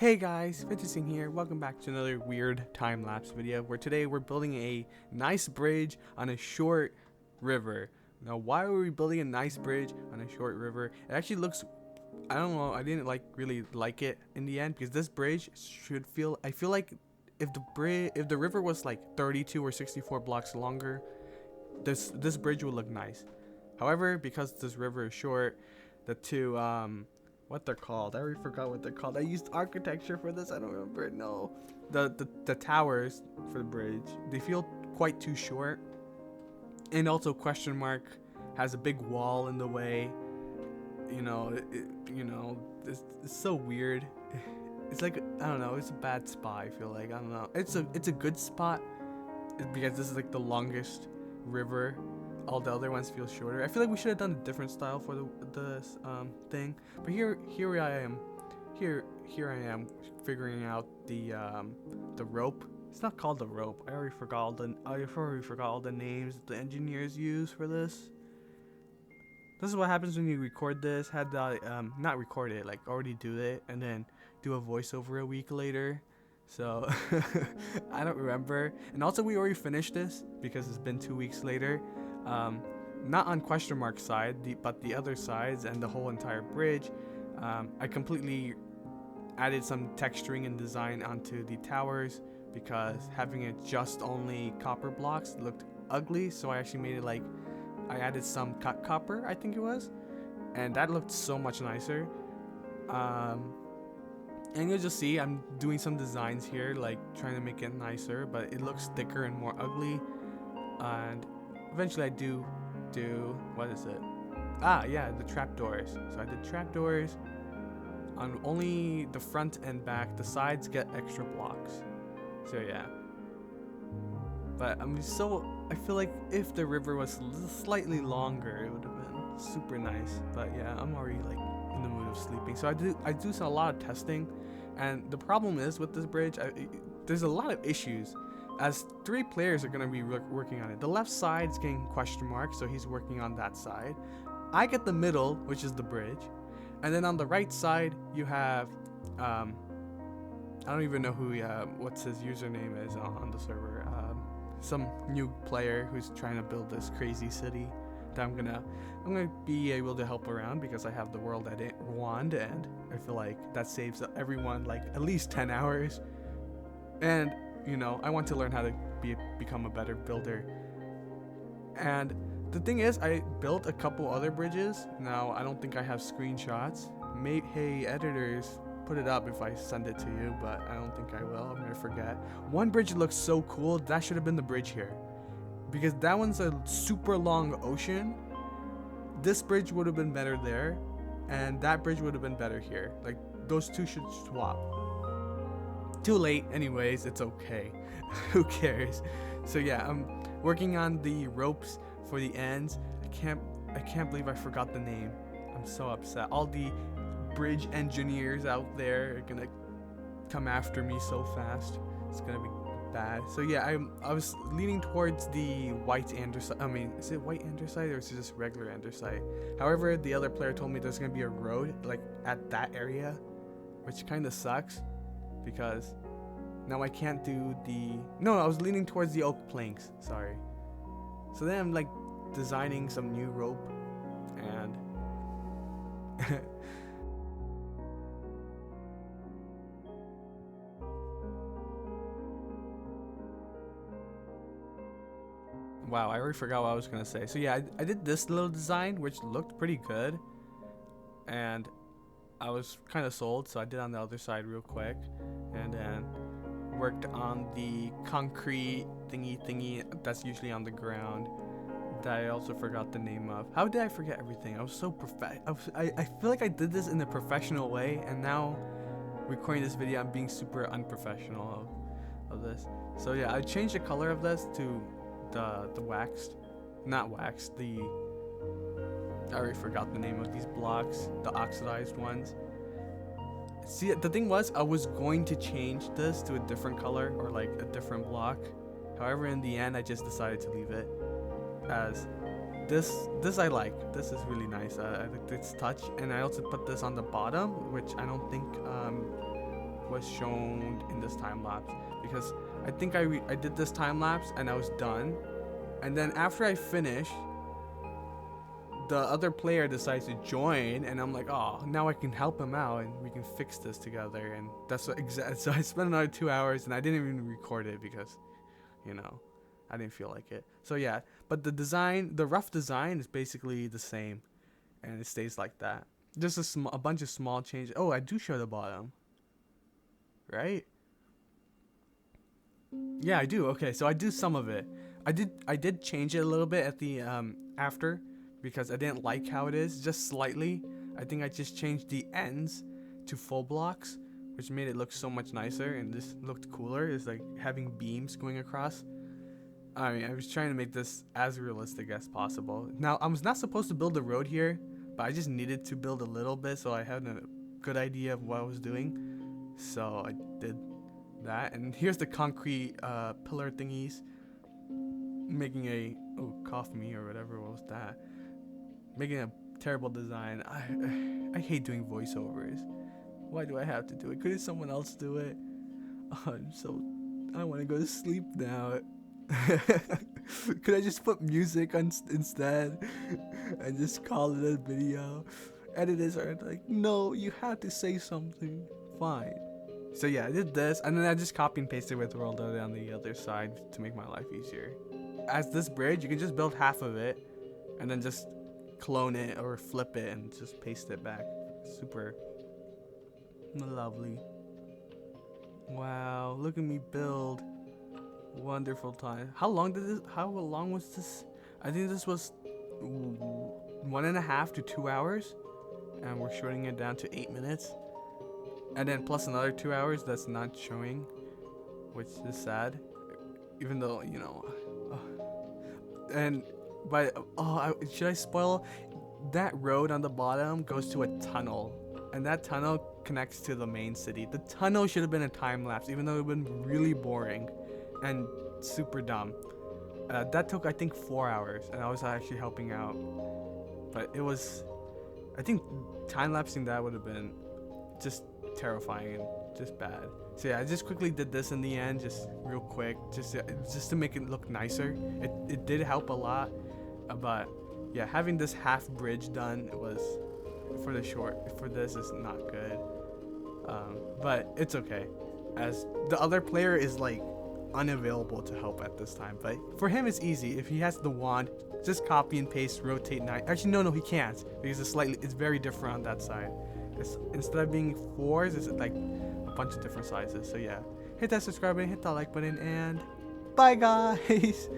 Hey guys, Vivtorsing here. Welcome back to another weird time-lapse video where today we're building a nice bridge on a short river. Now, why are we building a nice bridge on a short river? It actually looks, I don't know, I didn't really like it in the end because this bridge I feel like if the river was like 32 or 64 blocks longer, this bridge would look nice. However, because this river is short, the two what they're called. I already forgot what they're called. I used architecture for this. I don't remember. No, the towers for the bridge. They feel quite too short, and also question mark has a big wall in the way. It's so weird. It's like I don't know. It's a bad spot. I feel like I don't know. It's a good spot because this is like the longest river. All the other ones feel shorter. I feel like we should have done a different style for the thing. But here I am figuring out the rope. It's not called the rope. I already forgot all the names the engineers use for this. This is what happens when you record this. Had not record it, like already do it, and then do a voiceover a week later. So I don't remember. And also we already finished this because it's been 2 weeks later. Not on question mark side, but the other sides and the whole entire bridge. I completely added some texturing and design onto the towers because having it just only copper blocks looked ugly. So I actually made it like I added some cut copper, I think it was, and that looked so much nicer. And you'll just see I'm doing some designs here, like trying to make it nicer, but it looks thicker and more ugly. And eventually I do what is it? The trapdoors. So I did trapdoors on only the front and back. The sides get extra blocks. So yeah. But I feel like if the river was slightly longer, it would have been super nice. But yeah, I'm already like in the mood of sleeping. So I do a lot of testing, and the problem is with this bridge, there's a lot of issues. As 3 players are going to be working on it. The left side's getting question mark, so he's working on that side. I get the middle, which is the bridge. And then on the right side, you have, I don't even know what's his username is on the server. Some new player who's trying to build this crazy city that I'm gonna be able to help around because I have the WorldEdit wand, and I feel like that saves everyone like at least 10 hours. And I want to learn how to become a better builder. And the thing is, I built a couple other bridges. Now, I don't think I have screenshots. Hey, editors, put it up if I send it to you, but I don't think I will. I'm going to forget. One bridge looks so cool. That should have been the bridge here. Because that one's a super long ocean. This bridge would have been better there. And that bridge would have been better here. Like, those two should swap. Too late anyways, it's okay. Who cares? So yeah, I'm working on the ropes for the ends. I can't believe I forgot the name. I'm so upset. All the bridge engineers out there are gonna come after me so fast. It's gonna be bad. So yeah, I was leaning towards the white andesite. I mean, is it white andesite or is it just regular andesite? However, the other player told me there's gonna be a road like at that area, which kind of sucks. Because now I can't do I was leaning towards the oak planks, sorry. So then I'm like designing some new rope, and wow, I already forgot what I was gonna say. So yeah, I did this little design which looked pretty good, and I was kind of sold, so I did on the other side real quick, and then worked on the concrete thingy that's usually on the ground that I also forgot the name of. How did I forget everything? I was so I feel like I did this in a professional way, and now recording this video I'm being super unprofessional of this. So yeah, I changed the color of this to the waxed, not waxed, I already forgot the name of these blocks, the oxidized ones. See, the thing was, I was going to change this to a different color or like a different block. However, in the end, I just decided to leave it as this I like. This is really nice. I like this touch, and I also put this on the bottom, which I don't think was shown in this time lapse, because I think I did this time lapse and I was done, and then after I finished, the other player decides to join, and I'm like, oh, now I can help him out and we can fix this together. And that's what so I spent another 2 hours and I didn't even record it because, you know, I didn't feel like it. So yeah, but the design, the rough design is basically the same, and it stays like that. Just a bunch of small changes. Oh, I do show the bottom, right? Yeah, I do. Okay, so I do some of it. I did change it a little bit at the after, because I didn't like how it is, just slightly. I think I just changed the ends to full blocks, which made it look so much nicer, and this looked cooler. It's like having beams going across. I mean, I was trying to make this as realistic as possible. Now, I was not supposed to build a road here, but I just needed to build a little bit so I had a good idea of what I was doing. So I did that, and here's the concrete pillar thingies. Making a cough me or whatever. What was that? Making a terrible design. I hate doing voiceovers. Why do I have to do it? Couldn't someone else do it? Oh, I want to go to sleep now. Could I just put music on instead and just call it a video? Editors are like, no, you have to say something. Fine. So yeah, I did this, and then I just copy and pasted with WorldEdit on the other side to make my life easier. As this bridge, you can just build half of it and then just clone it or flip it and just paste it back. Super lovely. Wow, look at me build. Wonderful time. How long was this? I think this was 1.5 to 2 hours, and we're shorting it down to 8 minutes, and then plus another 2 hours that's not showing, which is sad, even though, you know. And should I spoil? That road on the bottom goes to a tunnel, and that tunnel connects to the main city. The tunnel should have been a time lapse, even though it would have been really boring and super dumb. That took, I think, 4 hours, and I was actually helping out, but it was, I think time lapsing that would have been just terrifying and just bad. So yeah, I just quickly did this in the end, just real quick, just to make it look nicer. It did help a lot, but yeah, having this half bridge done was for this is not good. But it's okay, as the other player is like unavailable to help at this time. But for him, it's easy. If he has the wand, just copy and paste, rotate 9. Actually, no, he can't, because it's very different on that side. Instead of being 4s, it's like a bunch of different sizes. So yeah, hit that subscribe button, hit that like button, and bye guys.